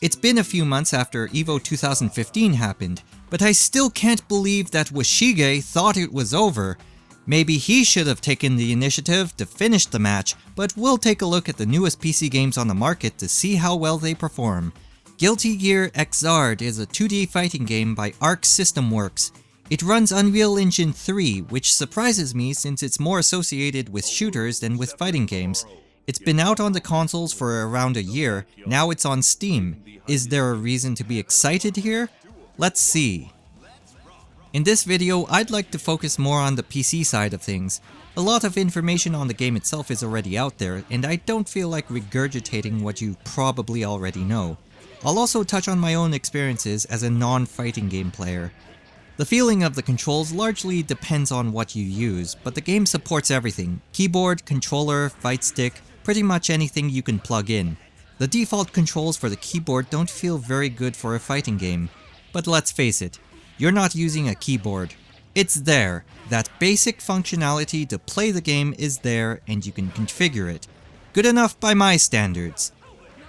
It's been a few months after EVO 2015 happened, but I still can't believe that Washige thought it was over. Maybe he should have taken the initiative to finish the match, but we'll take a look at the newest PC games on the market to see how well they perform. Guilty Gear Xrd is a 2D fighting game by Arc System Works. It runs Unreal Engine 3, which surprises me since it's more associated with shooters than with fighting games. It's been out on the consoles for around a year, now it's on Steam. Is there a reason to be excited here? Let's see. In this video, I'd like to focus more on the PC side of things. A lot of information on the game itself is already out there, and I don't feel like regurgitating what you probably already know. I'll also touch on my own experiences as a non-fighting game player. The feeling of the controls largely depends on what you use, but the game supports everything: keyboard, controller, fight stick, pretty much anything you can plug in. The default controls for the keyboard don't feel very good for a fighting game. But let's face it, you're not using a keyboard. It's there. That basic functionality to play the game is there, and you can configure it. Good enough by my standards.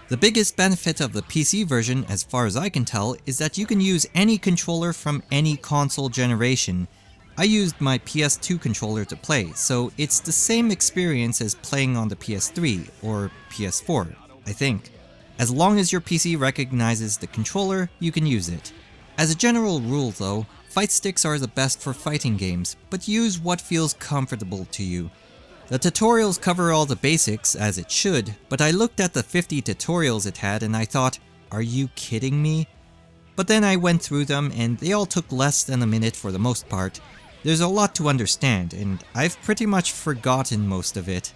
The biggest benefit of the PC version, as far as I can tell, is that you can use any controller from any console generation. I used my PS2 controller to play, so it's the same experience as playing on the PS3 or PS4, I think. As long as your PC recognizes the controller, you can use it. As a general rule though, fight sticks are the best for fighting games, but use what feels comfortable to you. The tutorials cover all the basics, as it should, but I looked at the 50 tutorials it had and I thought, are you kidding me? But then I went through them and they all took less than a minute for the most part. There's a lot to understand, and I've pretty much forgotten most of it.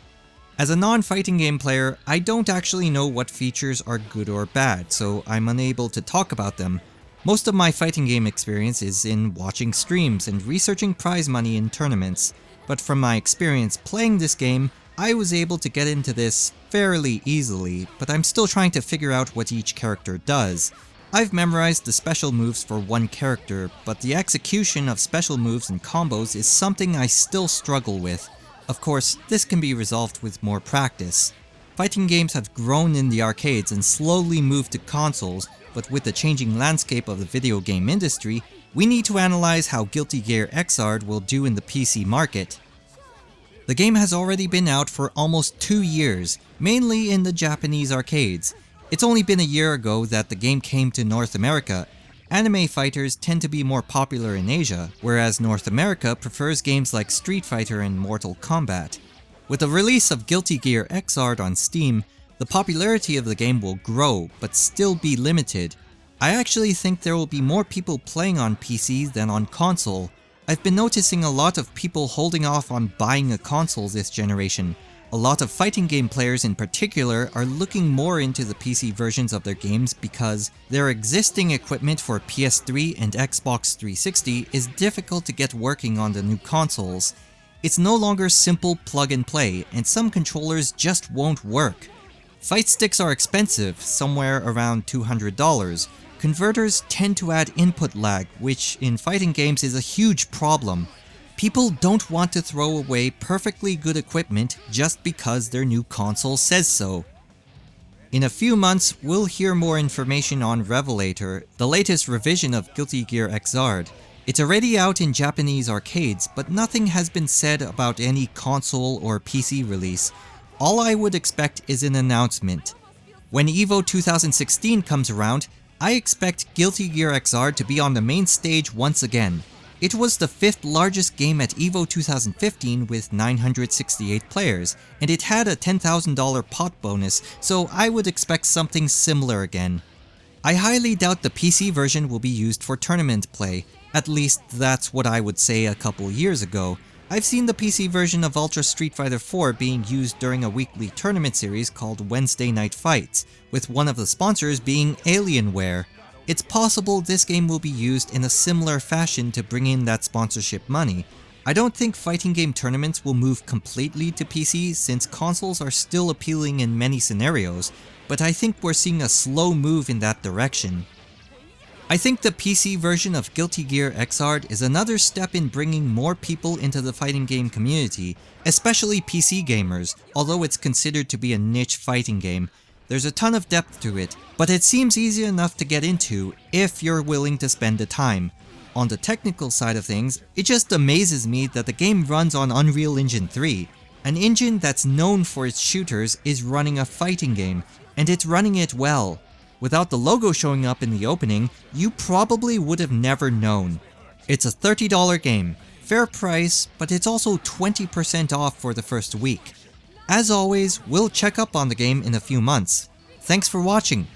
As a non-fighting game player, I don't actually know what features are good or bad, so I'm unable to talk about them. Most of my fighting game experience is in watching streams and researching prize money in tournaments, but from my experience playing this game, I was able to get into this fairly easily, but I'm still trying to figure out what each character does. I've memorized the special moves for one character, but the execution of special moves and combos is something I still struggle with. Of course, this can be resolved with more practice. Fighting games have grown in the arcades and slowly moved to consoles, but with the changing landscape of the video game industry, we need to analyze how Guilty Gear Xrd will do in the PC market. The game has already been out for almost 2 years, mainly in the Japanese arcades. It's only been a year ago that the game came to North America. Anime fighters tend to be more popular in Asia, whereas North America prefers games like Street Fighter and Mortal Kombat. With the release of Guilty Gear Xrd on Steam, the popularity of the game will grow, but still be limited. I actually think there will be more people playing on PC than on console. I've been noticing a lot of people holding off on buying a console this generation. A lot of fighting game players in particular are looking more into the PC versions of their games because their existing equipment for PS3 and Xbox 360 is difficult to get working on the new consoles. It's no longer simple plug and play, and some controllers just won't work. Fight sticks are expensive, somewhere around $200. Converters tend to add input lag, which in fighting games is a huge problem. People don't want to throw away perfectly good equipment just because their new console says so. In a few months, we'll hear more information on Revelator, the latest revision of Guilty Gear Xrd. It's already out in Japanese arcades, but nothing has been said about any console or PC release. All I would expect is an announcement. When EVO 2016 comes around, I expect Guilty Gear Xrd to be on the main stage once again. It was the 5th largest game at EVO 2015 with 968 players, and it had a $10,000 pot bonus, so I would expect something similar again. I highly doubt the PC version will be used for tournament play, at least that's what I would say a couple years ago. I've seen the PC version of Ultra Street Fighter 4 being used during a weekly tournament series called Wednesday Night Fights, with one of the sponsors being Alienware. It's possible this game will be used in a similar fashion to bring in that sponsorship money. I don't think fighting game tournaments will move completely to PC since consoles are still appealing in many scenarios, but I think we're seeing a slow move in that direction. I think the PC version of Guilty Gear Xrd is another step in bringing more people into the fighting game community, especially PC gamers, although it's considered to be a niche fighting game. There's a ton of depth to it, but it seems easy enough to get into if you're willing to spend the time. On the technical side of things, it just amazes me that the game runs on Unreal Engine 3. An engine that's known for its shooters is running a fighting game, and it's running it well. Without the logo showing up in the opening, you probably would have never known. It's a $30 game, fair price, but it's also 20% off for the first week. As always, we'll check up on the game in a few months. Thanks for watching.